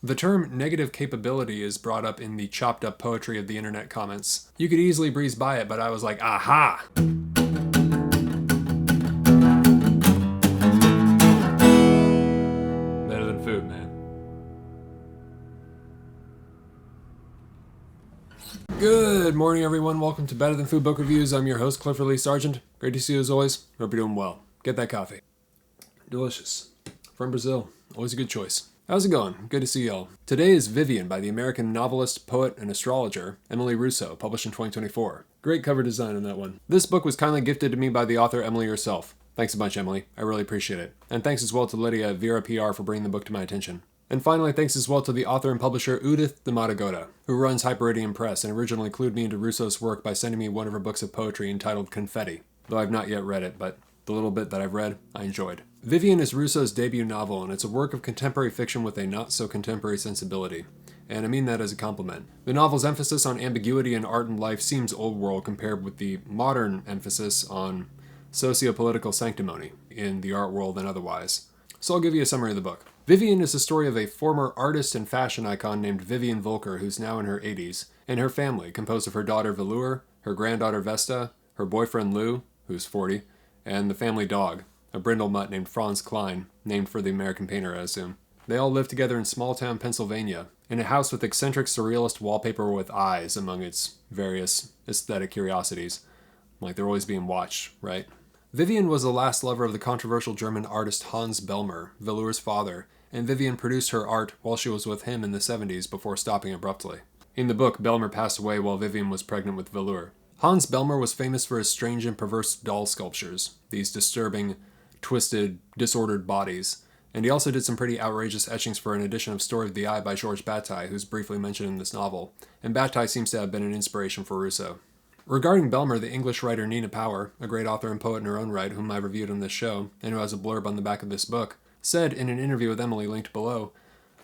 The term negative capability is brought up in the chopped up poetry of the internet comments. You could easily breeze by it, but I was like, aha! Better than food, man. Good morning, everyone. Welcome to Better Than Food Book Reviews. I'm your host, Clifford Lee Sargent. Great to see you as always. Hope you're doing well. Get that coffee. Delicious. From Brazil. Always a good choice. How's it going? Good to see y'all. Today is Vivienne by the American novelist, poet, and astrologer, Emmalea Russo, published in 2024. Great cover design on that one. This book was kindly gifted to me by the author Emily herself. Thanks a bunch, Emily. I really appreciate it. And thanks as well to Lydia at Vera PR for bringing the book to my attention. And finally, thanks as well to the author and publisher Udith the Matagoda, who runs Hyperidium Press and originally clued me into Russo's work by sending me one of her books of poetry entitled Confetti, though I've not yet read it, but the little bit that I've read, I enjoyed. Vivienne is Russo's debut novel, and it's a work of contemporary fiction with a not-so-contemporary sensibility. And I mean that as a compliment. The novel's emphasis on ambiguity in art and life seems old-world compared with the modern emphasis on socio-political sanctimony in the art world and otherwise. So I'll give you a summary of the book. Vivienne is the story of a former artist and fashion icon named Vivienne Volker, who's now in her 80s, and her family, composed of her daughter Velour, her granddaughter Vesta, her boyfriend Lou, who's 40, and the family dog, a brindle mutt named Franz Klein, named for the American painter, I assume. They all live together in small-town Pennsylvania, in a house with eccentric surrealist wallpaper with eyes among its various aesthetic curiosities. Like they're always being watched, right? Vivienne was the last lover of the controversial German artist Hans Bellmer, Velour's father, and Vivienne produced her art while she was with him in the 70s before stopping abruptly. In the book, Bellmer passed away while Vivienne was pregnant with Velour. Hans Bellmer was famous for his strange and perverse doll sculptures, these disturbing, twisted, disordered bodies, and he also did some pretty outrageous etchings for an edition of Story of the Eye by Georges Bataille, who's briefly mentioned in this novel, and Bataille seems to have been an inspiration for Russo. Regarding Bellmer, the English writer Nina Power, a great author and poet in her own right, whom I reviewed on this show, and who has a blurb on the back of this book, said in an interview with Emily linked below,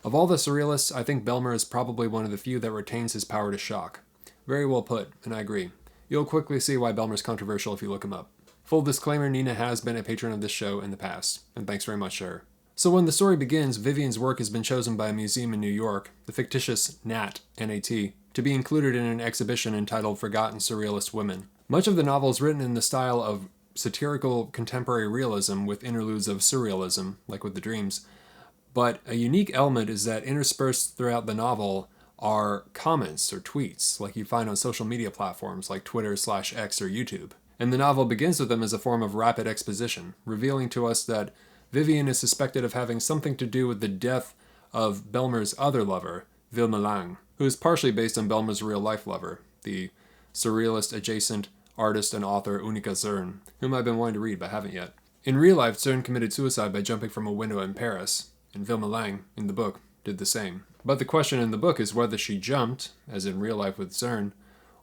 "Of all the surrealists, I think Bellmer is probably one of the few that retains his power to shock." Very well put, and I agree. You'll quickly see why Bellmer's controversial if you look him up. Full disclaimer, Nina has been a patron of this show in the past, and thanks very much to her. So when the story begins, Vivienne's work has been chosen by a museum in New York, the fictitious NAT, N-A-T, to be included in an exhibition entitled Forgotten Surrealist Women. Much of the novel is written in the style of satirical contemporary realism with interludes of surrealism, like with the dreams, but a unique element is that interspersed throughout the novel are comments or tweets, like you find on social media platforms like Twitter/X or YouTube. And the novel begins with them as a form of rapid exposition, revealing to us that Vivienne is suspected of having something to do with the death of Bellmer's other lover, Lain, who is partially based on Bellmer's real-life lover, the surrealist-adjacent artist and author Unica Zern, whom I've been wanting to read but haven't yet. In real life, Zern committed suicide by jumping from a window in Paris, and Lain, in the book, did the same. But the question in the book is whether she jumped, as in real life with Zern,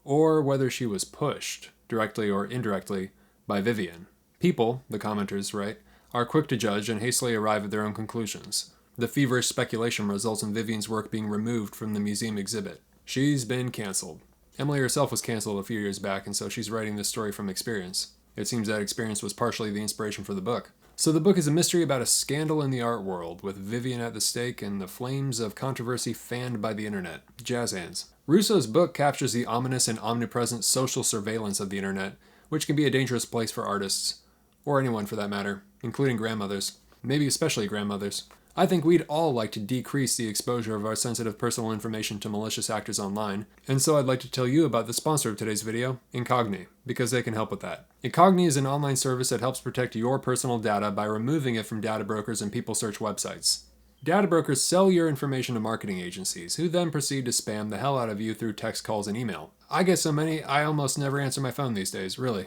or whether she was pushed, directly or indirectly, by Vivienne. People, the commenters write, are quick to judge and hastily arrive at their own conclusions. The feverish speculation results in Vivienne's work being removed from the museum exhibit. She's been cancelled. Emily herself was cancelled a few years back, and so she's writing this story from experience. It seems that experience was partially the inspiration for the book. So the book is a mystery about a scandal in the art world, with Vivienne at the stake and the flames of controversy fanned by the internet. Jazz hands. Russo's book captures the ominous and omnipresent social surveillance of the internet, which can be a dangerous place for artists, or anyone for that matter, including grandmothers, maybe especially grandmothers. I think we'd all like to decrease the exposure of our sensitive personal information to malicious actors online, and so I'd like to tell you about the sponsor of today's video, Incogni, because they can help with that. Incogni is an online service that helps protect your personal data by removing it from data brokers and people search websites. Data brokers sell your information to marketing agencies, who then proceed to spam the hell out of you through text calls and email. I get so many, I almost never answer my phone these days, really.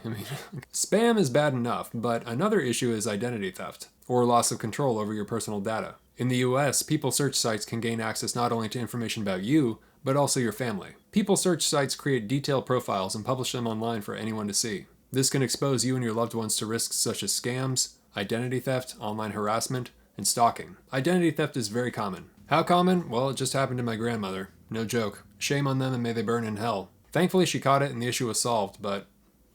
Spam is bad enough, but another issue is identity theft, or loss of control over your personal data. In the US, people search sites can gain access not only to information about you, but also your family. People search sites create detailed profiles and publish them online for anyone to see. This can expose you and your loved ones to risks such as scams, identity theft, online harassment, and stalking. Identity theft is very common. How common? Well, it just happened to my grandmother. No joke. Shame on them and may they burn in hell. Thankfully, she caught it and the issue was solved, but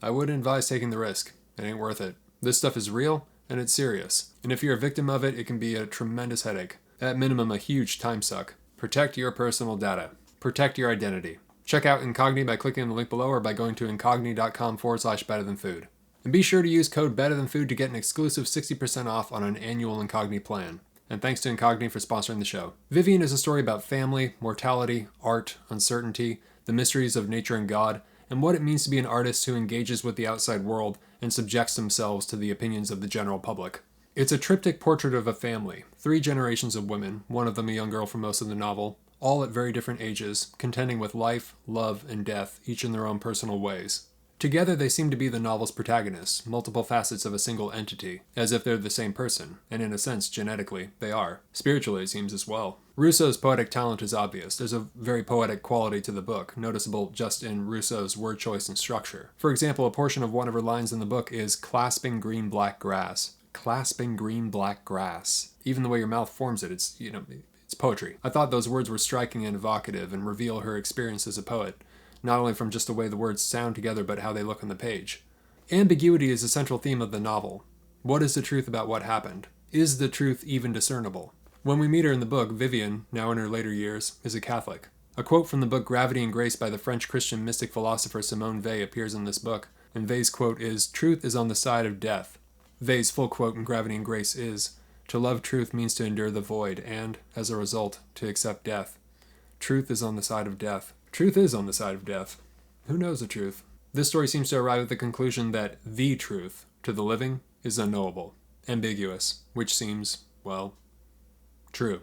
I wouldn't advise taking the risk. It ain't worth it. This stuff is real, and it's serious. And if you're a victim of it, it can be a tremendous headache. At minimum, a huge time suck. Protect your personal data. Protect your identity. Check out Incogni by clicking on the link below or by going to incogni.com/betterthanfood. And be sure to use code BetterThanFood to get an exclusive 60% off on an annual Incogni plan. And thanks to Incogni for sponsoring the show. Vivienne is a story about family, mortality, art, uncertainty, the mysteries of nature and God, and what it means to be an artist who engages with the outside world and subjects themselves to the opinions of the general public. It's a triptych portrait of a family, 3 generations of women, one of them a young girl for most of the novel, all at very different ages, contending with life, love, and death, each in their own personal ways. Together they seem to be the novel's protagonists, multiple facets of a single entity, as if they're the same person, and in a sense, genetically, they are. Spiritually, it seems as well. Russo's poetic talent is obvious. There's a very poetic quality to the book, noticeable just in Russo's word choice and structure. For example, a portion of one of her lines in the book is clasping green-black grass. Clasping green-black grass. Even the way your mouth forms it, it's poetry. I thought those words were striking and evocative and reveal her experience as a poet, not only from just the way the words sound together, but how they look on the page. Ambiguity is a central theme of the novel. What is the truth about what happened? Is the truth even discernible? When we meet her in the book, Vivienne, now in her later years, is a Catholic. A quote from the book Gravity and Grace by the French Christian mystic philosopher Simone Weil appears in this book, and Weil's quote is, "Truth is on the side of death." Weil's full quote in Gravity and Grace is, "To love truth means to endure the void, and, as a result, to accept death. Truth is on the side of death." Truth is on the side of death. Who knows the truth? This story seems to arrive at the conclusion that the truth, to the living, is unknowable, ambiguous, which seems, well, true.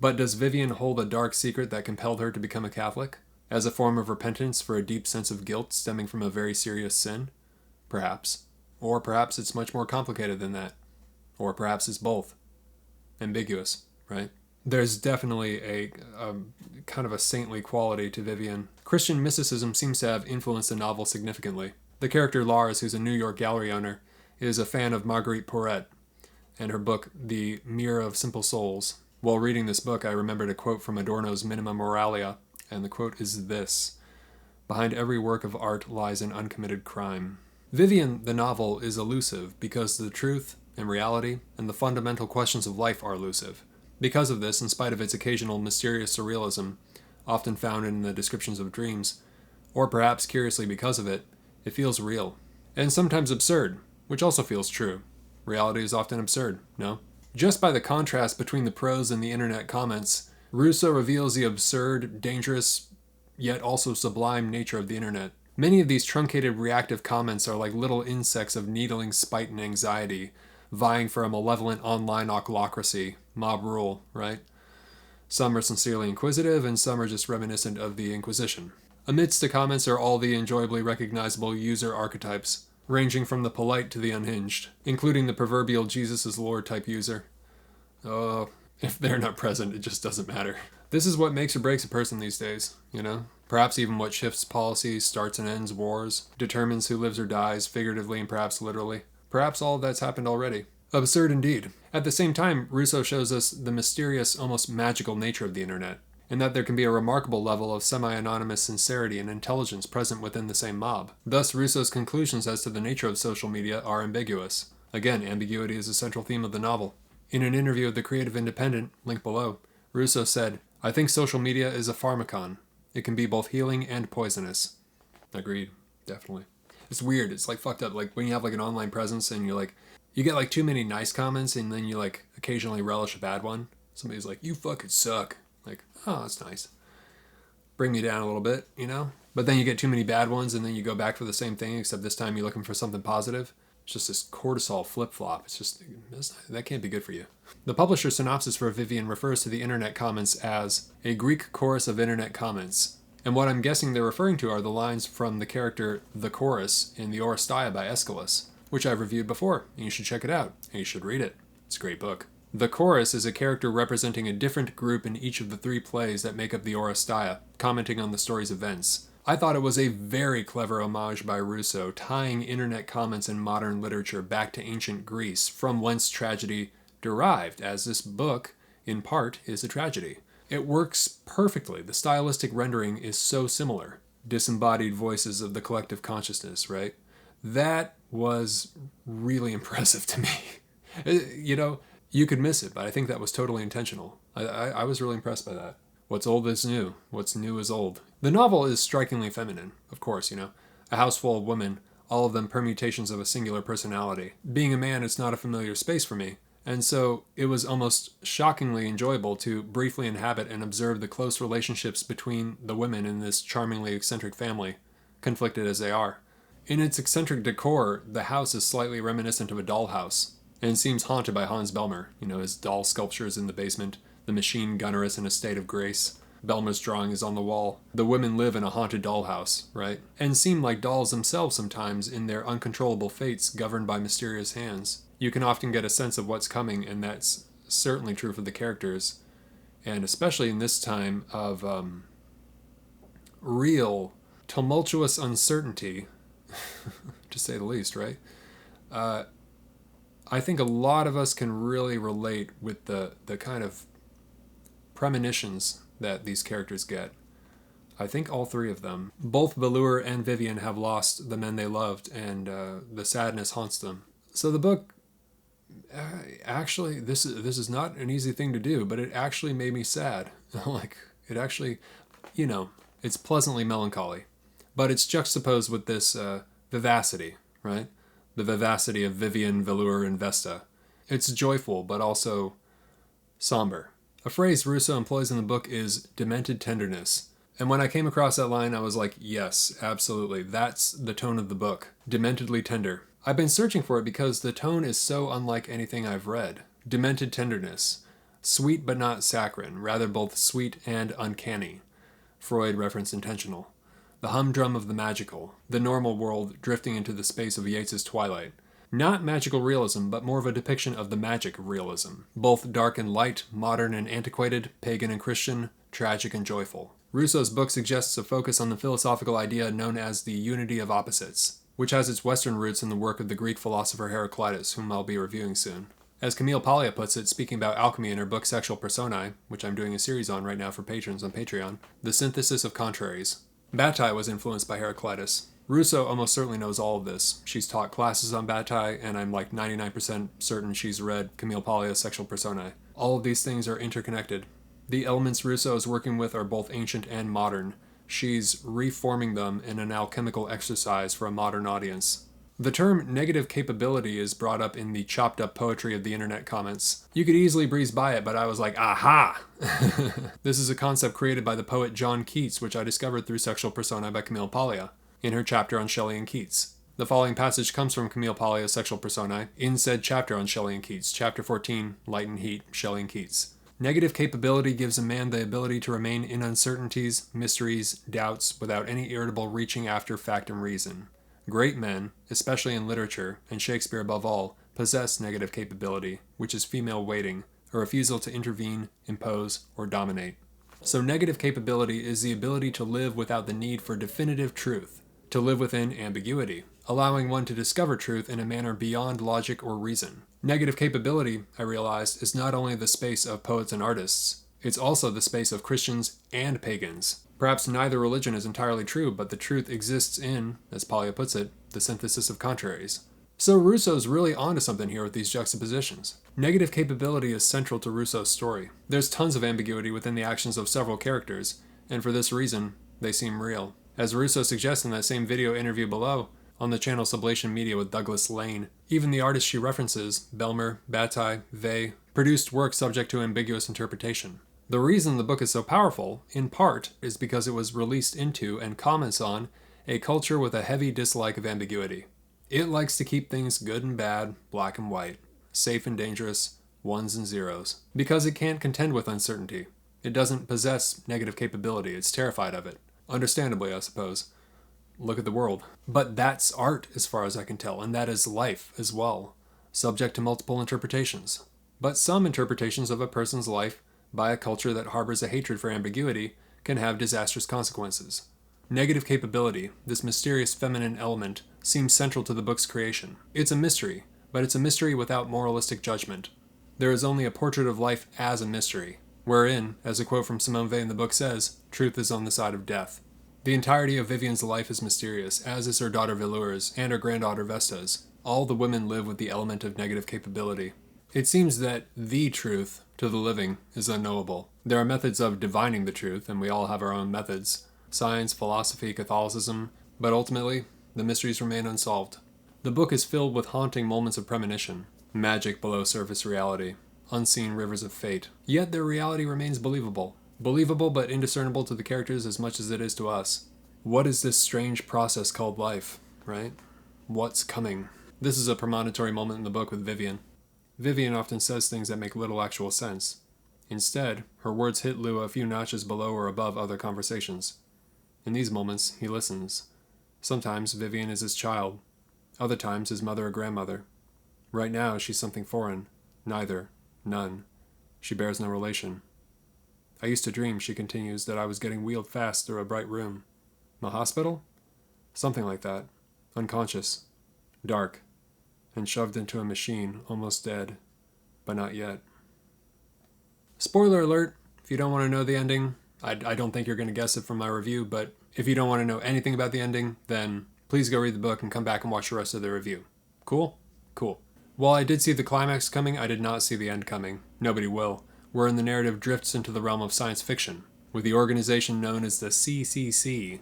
But does Vivienne hold a dark secret that compelled her to become a Catholic? As a form of repentance for a deep sense of guilt stemming from a very serious sin? Perhaps. Or perhaps it's much more complicated than that. Or perhaps it's both. Ambiguous, right? There's definitely a kind of a saintly quality to Vivienne. Christian mysticism seems to have influenced the novel significantly. The character Lars, who's a New York gallery owner, is a fan of Marguerite Porete and her book, The Mirror of Simple Souls. While reading this book, I remembered a quote from Adorno's Minima Moralia, and the quote is this: "Behind every work of art lies an uncommitted crime." Vivienne, the novel, is elusive because the truth and reality and the fundamental questions of life are elusive. Because of this, in spite of its occasional mysterious surrealism, often found in the descriptions of dreams, or perhaps curiously because of it, it feels real. And sometimes absurd, which also feels true. Reality is often absurd, no? Just by the contrast between the prose and the internet comments, Russo reveals the absurd, dangerous, yet also sublime nature of the internet. Many of these truncated reactive comments are like little insects of needling spite and anxiety, vying for a malevolent online ochlocracy, mob rule, right? Some are sincerely inquisitive, and some are just reminiscent of the Inquisition. Amidst the comments are all the enjoyably recognizable user archetypes, ranging from the polite to the unhinged, including the proverbial Jesus is Lord type user. Oh, if they're not present, it just doesn't matter. This is what makes or breaks a person these days, you know? Perhaps even what shifts policies, starts and ends wars, determines who lives or dies, figuratively and perhaps literally. Perhaps all of that's happened already. Absurd indeed. At the same time, Russo shows us the mysterious, almost magical nature of the internet, and that there can be a remarkable level of semi-anonymous sincerity and intelligence present within the same mob. Thus, Russo's conclusions as to the nature of social media are ambiguous. Again, ambiguity is a central theme of the novel. In an interview with The Creative Independent, link below, Russo said, "I think social media is a pharmacon. It can be both healing and poisonous." Agreed. Definitely. It's weird. It's like fucked up. Like when you have like an online presence and you're like, you get like too many nice comments and then you like occasionally relish a bad one. Somebody's like, "You fucking suck." Like, oh, that's nice. Bring me down a little bit, you know? But then you get too many bad ones and then you go back for the same thing, except this time you're looking for something positive. It's just this cortisol flip-flop. It's just, that can't be good for you. The publisher's synopsis for Vivienne refers to the internet comments as a Greek chorus of internet comments. And what I'm guessing they're referring to are the lines from the character The Chorus in the Oresteia by Aeschylus, which I've reviewed before, and you should check it out, and you should read it. It's a great book. The Chorus is a character representing a different group in each of the 3 plays that make up the Oresteia, commenting on the story's events. I thought it was a very clever homage by Russo, tying internet comments in modern literature back to ancient Greece, from whence tragedy derived, as this book, in part, is a tragedy. It works perfectly. The stylistic rendering is so similar. Disembodied voices of the collective consciousness, right? That was really impressive to me. You know, you could miss it, but I think that was totally intentional. I was really impressed by that. What's old is new. What's new is old. The novel is strikingly feminine, of course, A house full of women, all of them permutations of a singular personality. Being a man, it's not a familiar space for me, and so it was almost shockingly enjoyable to briefly inhabit and observe the close relationships between the women in this charmingly eccentric family, conflicted as they are. In its eccentric decor, the house is slightly reminiscent of a dollhouse, and seems haunted by Hans Belmer, his doll sculptures in the basement, the machine gunneress in a state of grace. Belmer's drawing is on the wall. The women live in a haunted dollhouse, right? And seem like dolls themselves sometimes in their uncontrollable fates governed by mysterious hands. You can often get a sense of what's coming, and that's certainly true for the characters. And especially in this time of real tumultuous uncertainty, to say the least, right? I think a lot of us can really relate with the kind of premonitions that these characters get. I think all three of them. Both Velour and Vivienne have lost the men they loved, and the sadness haunts them. So the book, actually, this is not an easy thing to do, but it actually made me sad. It actually, it's pleasantly melancholy. But it's juxtaposed with this vivacity, right? The vivacity of Vivienne, Velour, and Vesta. It's joyful, but also somber. A phrase Russo employs in the book is demented tenderness. And when I came across that line, I was like, yes, absolutely. That's the tone of the book. Dementedly tender. I've been searching for it because the tone is so unlike anything I've read. Demented tenderness. Sweet but not saccharine, rather both sweet and uncanny. Freud reference intentional. The humdrum of the magical, the normal world drifting into the space of Yeats's Twilight. Not magical realism, but more of a depiction of the magic realism. Both dark and light, modern and antiquated, pagan and Christian, tragic and joyful. Russo's book suggests a focus on the philosophical idea known as the unity of opposites, which has its Western roots in the work of the Greek philosopher Heraclitus, whom I'll be reviewing soon. As Camille Paglia puts it, speaking about alchemy in her book Sexual Personae, which I'm doing a series on right now for patrons on Patreon, the synthesis of contraries. Bataille was influenced by Heraclitus. Russo almost certainly knows all of this. She's taught classes on Bataille, and I'm like 99% certain she's read Camille Paglia's Sexual Personae. All of these things are interconnected. The elements Russo is working with are both ancient and modern. She's reforming them in an alchemical exercise for a modern audience. The term negative capability is brought up in the chopped up poetry of the internet comments. You could easily breeze by it, but I was like, aha! This is a concept created by the poet John Keats, which I discovered through Sexual Personae by Camille Paglia, in her chapter on Shelley and Keats. The following passage comes from Camille Paglia's Sexual Personae, in said chapter on Shelley and Keats, chapter 14, Light and Heat, Shelley and Keats. Negative capability gives a man the ability to remain in uncertainties, mysteries, doubts, without any irritable reaching after fact and reason. Great men, especially in literature, and Shakespeare above all, possess negative capability, which is female waiting, a refusal to intervene, impose, or dominate. So negative capability is the ability to live without the need for definitive truth, to live within ambiguity, allowing one to discover truth in a manner beyond logic or reason. Negative capability, I realized, is not only the space of poets and artists, it's also the space of Christians and pagans. Perhaps neither religion is entirely true, but the truth exists in, as Paglia puts it, the synthesis of contraries. So Russo's really onto something here with these juxtapositions. Negative capability is central to Russo's story. There's tons of ambiguity within the actions of several characters, and for this reason, they seem real. As Russo suggests in that same video interview below, on the channel Sublation Media with Douglas Lain, even the artists she references, Belmer, Bataille, Vey, produced work subject to ambiguous interpretation. The reason the book is so powerful, in part, is because it was released into and comments on a culture with a heavy dislike of ambiguity. It likes to keep things good and bad, black and white, safe and dangerous, ones and zeros, because it can't contend with uncertainty. It doesn't possess negative capability, it's terrified of it. Understandably, I suppose. Look at the world. But that's art, as far as I can tell, and that is life as well, subject to multiple interpretations. But some interpretations of a person's life by a culture that harbors a hatred for ambiguity can have disastrous consequences. Negative capability, this mysterious feminine element, seems central to the book's creation. It's a mystery, but it's a mystery without moralistic judgment. There is only a portrait of life as a mystery, wherein, as a quote from Simone Weil in the book says, truth is on the side of death. The entirety of Vivienne's life is mysterious, as is her daughter Velour's and her granddaughter Vesta's. All the women live with the element of negative capability. It seems that the truth to the living is unknowable. There are methods of divining the truth, and we all have our own methods. Science, philosophy, Catholicism, but ultimately, the mysteries remain unsolved. The book is filled with haunting moments of premonition, magic below surface reality, unseen rivers of fate. Yet their reality remains believable. Believable but indiscernible to the characters as much as it is to us. What is this strange process called life, right? What's coming? This is a premonitory moment in the book with Vivienne. Vivienne often says things that make little actual sense. Instead, her words hit Lou a few notches below or above other conversations. In these moments, he listens. Sometimes Vivienne is his child. Other times, his mother or grandmother. Right now, she's something foreign. Neither. None. She bears no relation. I used to dream, she continues, that I was getting wheeled fast through a bright room. A hospital? Something like that. Unconscious. Dark. And shoved into a machine, almost dead. But not yet. Spoiler alert, if you don't want to know the ending, I don't think you're going to guess it from my review, but if you don't want to know anything about the ending, then please go read the book and come back and watch the rest of the review. Cool? Cool. While I did see the climax coming, I did not see the end coming. Nobody will. Wherein the narrative drifts into the realm of science fiction, with the organization known as the CCC.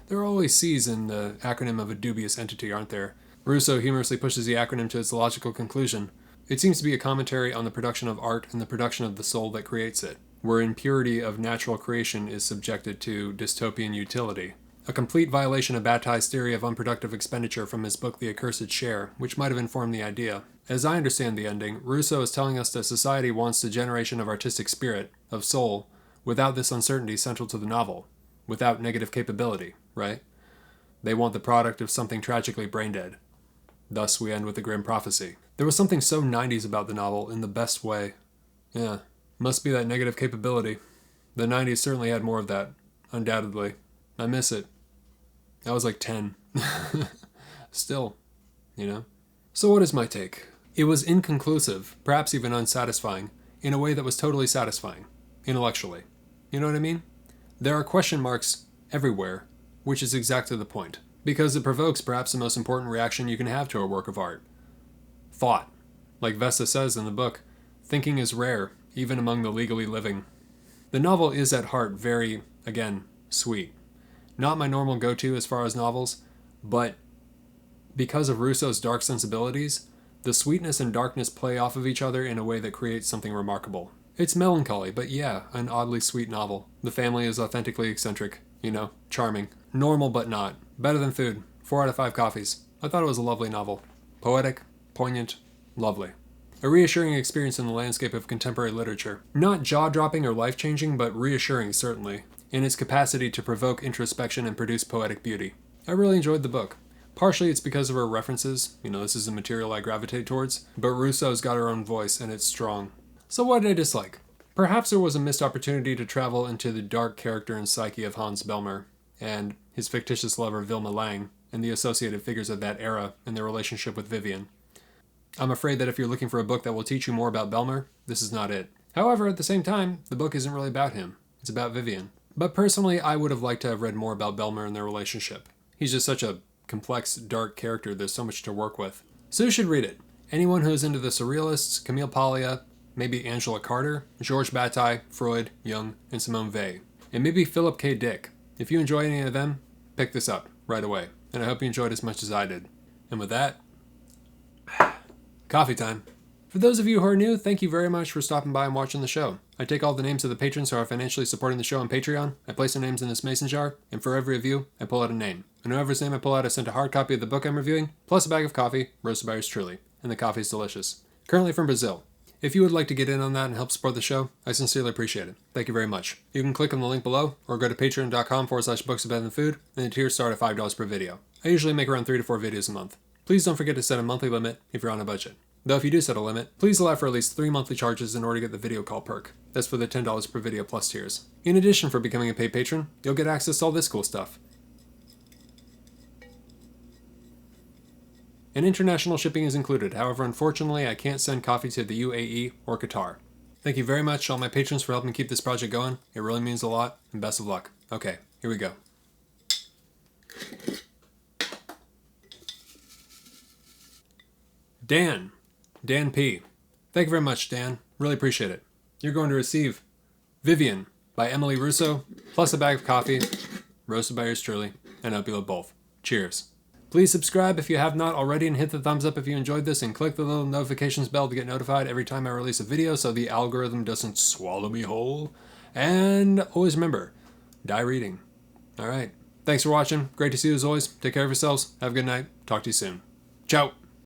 There are always C's in the acronym of a dubious entity, aren't there? Russo humorously pushes the acronym to its logical conclusion. It seems to be a commentary on the production of art and the production of the soul that creates it, wherein purity of natural creation is subjected to dystopian utility. A complete violation of Bataille's theory of unproductive expenditure from his book The Accursed Share, which might have informed the idea. As I understand the ending, Russo is telling us that society wants the generation of artistic spirit, of soul, without this uncertainty central to the novel, without negative capability, right? They want the product of something tragically brain-dead. Thus we end with a grim prophecy. There was something so 90s about the novel in the best way. Yeah, must be that negative capability. The 90s certainly had more of that, undoubtedly. I miss it. I was like 10. Still, you know? So what is my take? It was inconclusive, perhaps even unsatisfying, in a way that was totally satisfying, intellectually. You know what I mean? There are question marks everywhere, which is exactly the point, because it provokes perhaps the most important reaction you can have to a work of art. Thought. Like Vesta says in the book, thinking is rare, even among the legally living. The novel is at heart very, again, sweet. Not my normal go-to as far as novels, but because of Russo's dark sensibilities, the sweetness and darkness play off of each other in a way that creates something remarkable. It's melancholy, but yeah, an oddly sweet novel. The family is authentically eccentric, charming. Normal but not. Better than food. 4 out of 5 coffees. I thought it was a lovely novel. Poetic, poignant, lovely. A reassuring experience in the landscape of contemporary literature. Not jaw-dropping or life-changing, but reassuring certainly, in its capacity to provoke introspection and produce poetic beauty. I really enjoyed the book. Partially it's because of her references, this is the material I gravitate towards, but Russo's got her own voice and it's strong. So what did I dislike? Perhaps there was a missed opportunity to travel into the dark character and psyche of Hans Belmer, and his fictitious lover Vilma Lain, and the associated figures of that era and their relationship with Vivienne. I'm afraid that if you're looking for a book that will teach you more about Belmer, this is not it. However, at the same time, the book isn't really about him. It's about Vivienne. But personally, I would have liked to have read more about Belmer and their relationship. He's just such a complex, dark character, there's so much to work with. So you should read it. Anyone who is into the Surrealists, Camille Paglia, maybe Angela Carter, Georges Bataille, Freud, Jung, and Simone Weil. And maybe Philip K. Dick. If you enjoy any of them, pick this up right away. And I hope you enjoyed as much as I did. And with that, coffee time. For those of you who are new, thank you very much for stopping by and watching the show. I take all the names of the patrons who are financially supporting the show on Patreon, I place their names in this mason jar, and for every review, I pull out a name. And whoever's name I pull out, I send a hard copy of the book I'm reviewing, plus a bag of coffee, roasted by yours truly. And the coffee is delicious. Currently from Brazil. If you would like to get in on that and help support the show, I sincerely appreciate it. Thank you very much. You can click on the link below, or go to patreon.com/booksofbetternfood, and the tiers start at $5 per video. I usually make around 3 to 4 videos a month. Please don't forget to set a monthly limit if you're on a budget. Though if you do set a limit, please allow for at least 3 monthly charges in order to get the video call perk. That's for the $10 per video plus tiers. In addition, for becoming a paid patron, you'll get access to all this cool stuff. And international shipping is included. However, unfortunately, I can't send coffee to the UAE or Qatar. Thank you very much to all my patrons for helping keep this project going. It really means a lot, and best of luck. Okay, here we go. Dan P. Thank you very much, Dan. Really appreciate it. You're going to receive Vivienne by Emmalea Russo, plus a bag of coffee, roasted by yours truly, and I hope you love both. Cheers. Please subscribe if you have not already, and hit the thumbs up if you enjoyed this, and click the little notifications bell to get notified every time I release a video so the algorithm doesn't swallow me whole. And always remember, die reading. All right. Thanks for watching. Great to see you as always. Take care of yourselves. Have a good night. Talk to you soon. Ciao.